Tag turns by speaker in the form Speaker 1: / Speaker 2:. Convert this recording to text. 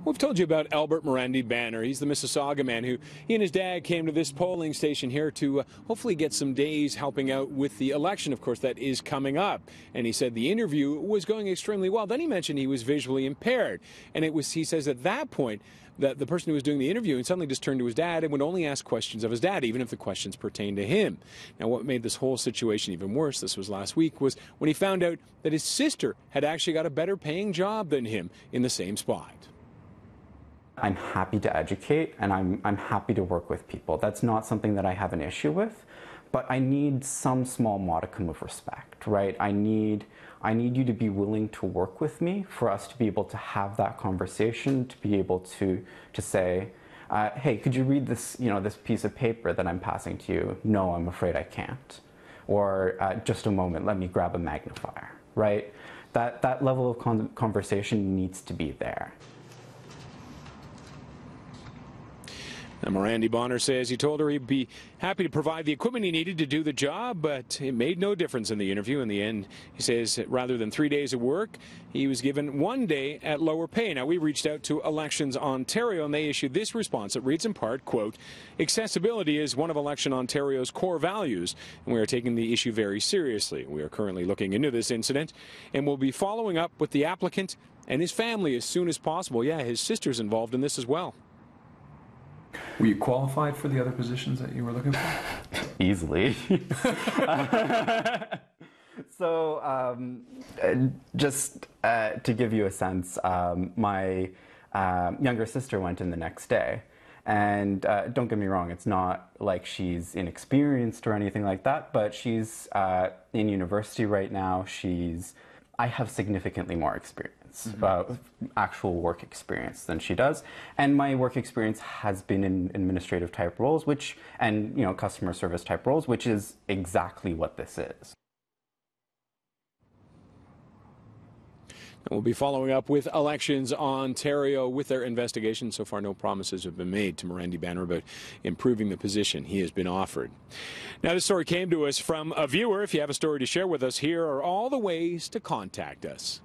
Speaker 1: We've told you about Albert Morandi Banner. He's the Mississauga man who, he and his dad came to this polling station here to hopefully get some days helping out with the election, of course, that is coming up. And he said the interview was going extremely well. Then he mentioned he was visually impaired. And it was, he says at that point, that the person who was doing the interview and suddenly just turned to his dad and would only ask questions of his dad, even if the questions pertained to him. Now, what made this whole situation even worse, this was last week, was when he found out that his sister had actually got a better paying job than him in the same spot.
Speaker 2: I'm happy to educate and I'm happy to work with people. That's not something that I have an issue with, but I need some small modicum of respect, right? I need you to be willing to work with me for us to be able to have that conversation, to be able to say, hey, could you read this, this piece of paper that I'm passing to you? No, I'm afraid I can't. Or just a moment, let me grab a magnifier, right? That level of conversation needs to be there.
Speaker 1: Now, Morandi Bonner says he told her he'd be happy to provide the equipment he needed to do the job, but it made no difference in the interview. In the end, he says rather than 3 days of work, he was given 1 day at lower pay. Now, we reached out to Elections Ontario, and they issued this response that reads in part, quote, accessibility is one of Election Ontario's core values, and we are taking the issue very seriously. We are currently looking into this incident, and we'll be following up with the applicant and his family as soon as possible. Yeah, his sister's involved in this as well.
Speaker 3: Were you qualified for the other positions that you were looking for?
Speaker 2: Easily. So just to give you a sense, my younger sister went in the next day. And don't get me wrong, it's not like she's inexperienced or anything like that, but she's in university right now. I have significantly more experience, actual work experience than she does. And my work experience has been in administrative type roles, and customer service type roles, which is exactly what this is.
Speaker 1: We'll be following up with Elections Ontario with their investigation. So far, no promises have been made to Morandi Banner about improving the position he has been offered. Now, this story came to us from a viewer. If you have a story to share with us, here are all the ways to contact us.